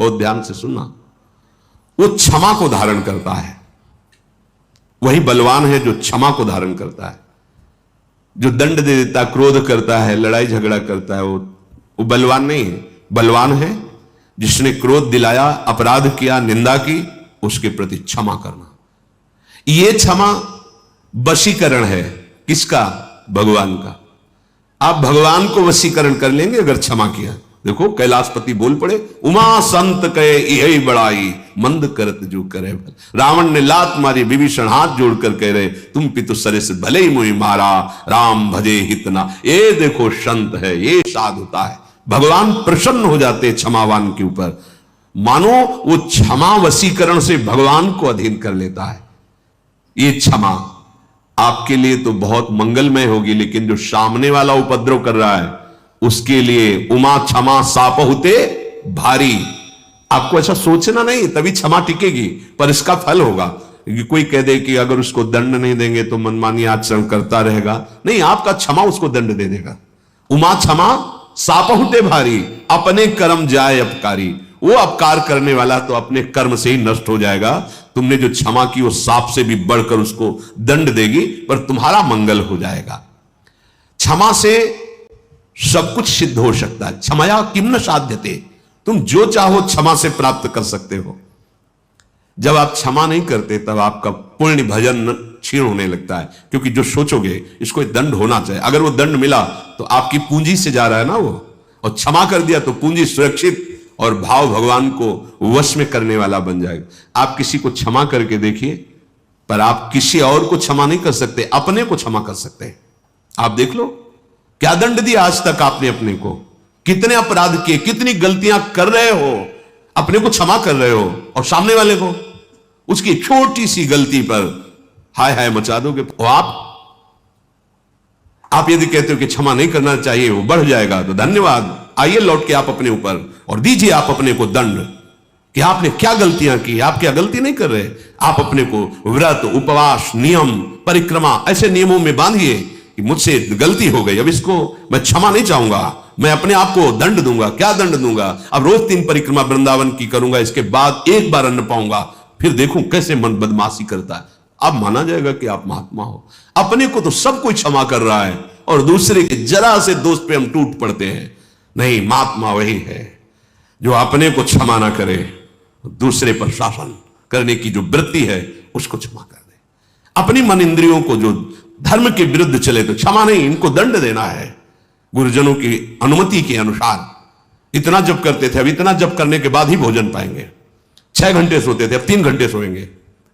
बहुत ध्यान से सुनना, वो क्षमा को धारण करता है। वही बलवान है जो क्षमा को धारण करता है। जो दंड दे देता, क्रोध करता है, लड़ाई झगड़ा करता है, वो बलवान नहीं है। बलवान है जिसने क्रोध दिलाया, अपराध किया, निंदा की, उसके प्रति क्षमा करना। यह क्षमा वशीकरण है। किसका? भगवान का। आप भगवान को वशीकरण कर लेंगे अगर क्षमा किया। देखो कैलाशपति बोल पड़े, उमा संत कहे यही बड़ाई, मंद करत जो करे भल। रावण ने लात मारी, विभीषण हाथ जोड़कर कह रहे, तुम पितु सरे से भले ही मुझे मारा, राम भजे हितना। ये देखो संत है, ये साधुता है। भगवान प्रसन्न हो जाते क्षमावान के ऊपर। मानो वो क्षमा वशीकरण से भगवान को अधीन कर लेता है। ये क्षमा आपके लिए तो बहुत मंगलमय होगी, लेकिन जो सामने वाला उपद्रव कर रहा है उसके लिए उमा क्षमा सापहुते भारी। आपको ऐसा सोचना नहीं, तभी क्षमा टिकेगी, पर इसका फल होगा। कोई कह दे कि अगर उसको दंड नहीं देंगे तो मनमानी आचरण करता रहेगा, नहीं, आपका क्षमा उसको दंड दे देगा। उमा क्षमा सापहुते भारी, अपने कर्म जाए अपकारी। वो अपकार करने वाला तो अपने कर्म से ही नष्ट हो जाएगा। तुमने जो क्षमा की वो सांप से भी बढ़कर उसको दंड देगी, पर तुम्हारा मंगल हो जाएगा। क्षमा से सब कुछ सिद्ध हो सकता है। क्षमया किम न साध्यते, तुम जो चाहो क्षमा से प्राप्त कर सकते हो। जब आप क्षमा नहीं करते तब आपका पुण्य भजन क्षीण होने लगता है, क्योंकि जो सोचोगे इसको दंड होना चाहिए। अगर वो दंड मिला तो आपकी पूंजी से जा रहा है ना वो, और क्षमा कर दिया तो पूंजी सुरक्षित और भाव भगवान को वश में करने वाला बन जाएगा। आप किसी को क्षमा करके देखिए, पर आप किसी और को क्षमा नहीं कर सकते, अपने को क्षमा कर सकते हैं। आप देख लो क्या दंड दिया आज तक आपने अपने को, कितने अपराध किए, कितनी गलतियां कर रहे हो, अपने को क्षमा कर रहे हो, और सामने वाले को उसकी छोटी सी गलती पर हाय हाय मचा दोगे। और आप यदि कहते हो कि क्षमा नहीं करना चाहिए, वो बढ़ जाएगा, तो धन्यवाद, आइए लौट के आप अपने ऊपर और दीजिए आप अपने को दंड कि आपने क्या गलतियां की। आप क्या गलती नहीं कर रहे, आप अपने को व्रत, उपवास, नियम, परिक्रमा ऐसे नियमों में बांधिए कि मुझसे गलती हो गई, अब इसको मैं क्षमा नहीं चाहूंगा, मैं अपने आप को दंड दूंगा। क्या दंड दूंगा? अब रोज 3 परिक्रमा वृंदावन की करूंगा, इसके बाद एक बार अन्न पाऊंगा, फिर देखूं कैसे मन बदमाशी करता है। अब माना जाएगा कि आप महात्मा हो। अपने को तो सब कोई क्षमा कर रहा है, और दूसरे के जरा से दोष पे हम टूट पड़ते हैं। नहीं, महात्मा वही है जो अपने को क्षमा ना करे, दूसरे पर शासन करने की जो वृत्ति है उसको क्षमा कर दे। अपनी मन इंद्रियों को जो धर्म के विरुद्ध चले तो क्षमा नहीं, इनको दंड देना है गुरुजनों की अनुमति के अनुसार। इतना जप करते थे, अब इतना जप करने के बाद ही भोजन पाएंगे। 6 घंटे सोते थे, अब 3 घंटे सोएंगे,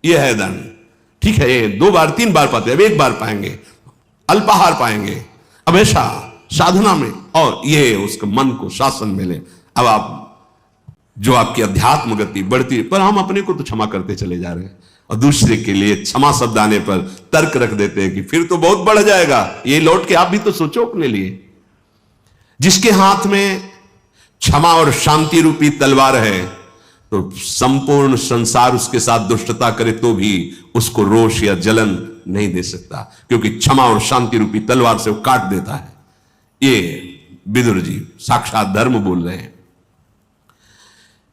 यह है दंड। ठीक है, 2 बार 3 बार पाते, अब 1 बार पाएंगे, अल्पाहार पाएंगे, अब ऐसा साधना में, और ये उसके मन को शासन मिले। अब आप जो आपकी अध्यात्म गति बढ़ती है, पर हम अपने को तो क्षमा करते चले जा रहे हैं, और दूसरे के लिए क्षमा शब्द आने पर तर्क रख देते हैं कि फिर तो बहुत बढ़ जाएगा। ये लौट के आप भी तो सोचो अपने लिए। जिसके हाथ में क्षमा और शांति रूपी तलवार है, तो संपूर्ण संसार उसके साथ दुष्टता करे तो भी उसको रोष या जलन नहीं दे सकता, क्योंकि क्षमा और शांति रूपी तलवार से वो काट देता है। ये विदुर जी साक्षात धर्म बोल रहे हैं।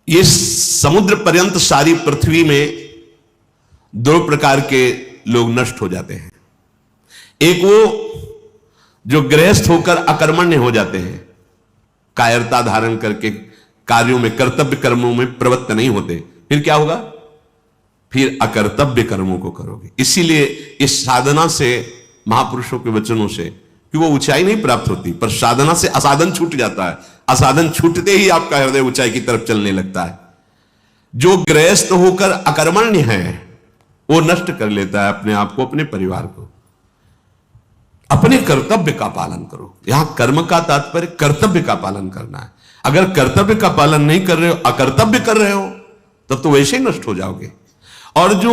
ये समुद्र पर्यंत सारी पृथ्वी में 2 प्रकार के लोग नष्ट हो जाते हैं। एक वो जो गृहस्थ होकर अकर्मण्य हो जाते हैं, कायरता धारण करके कार्यों में, कर्तव्य कर्मों में प्रवृत्त नहीं होते। फिर क्या होगा? फिर अकर्तव्य कर्मों को करोगे। इसीलिए इस साधना से, महापुरुषों के वचनों से, कि वो ऊंचाई नहीं प्राप्त होती, पर साधना से असाधन छूट जाता है। असाधन छूटते ही आपका हृदय ऊंचाई की तरफ चलने लगता है। जो गृहस्थ होकर अकर्मण्य है वो नष्ट कर लेता है अपने आप को, अपने परिवार को। अपने कर्तव्य का पालन करो। यहां कर्म का तात्पर्य कर्तव्य का पालन करना है। अगर कर्तव्य का पालन नहीं कर रहे हो, अकर्तव्य कर रहे हो, तब तो वैसे ही नष्ट हो जाओगे। और जो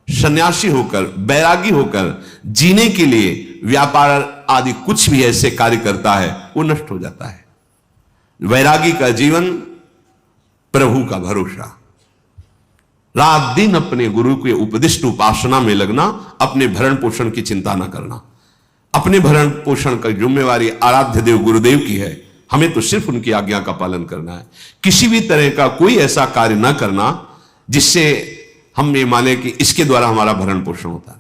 सन्यासी होकर, बैरागी होकर जीने के लिए व्यापार आदि कुछ भी ऐसे कार्य करता है, वो नष्ट हो जाता है। वैरागी का जीवन, प्रभु का भरोसा, रात दिन अपने गुरु के उपदिष्ट उपासना में लगना, अपने भरण पोषण की चिंता न करना। अपने भरण पोषण की जिम्मेवारी आराध्य देव गुरुदेव की है। हमें तो सिर्फ उनकी आज्ञा का पालन करना है। किसी भी तरह का कोई ऐसा कार्य ना करना जिससे हम ये माने कि इसके द्वारा हमारा भरण पोषण होता है।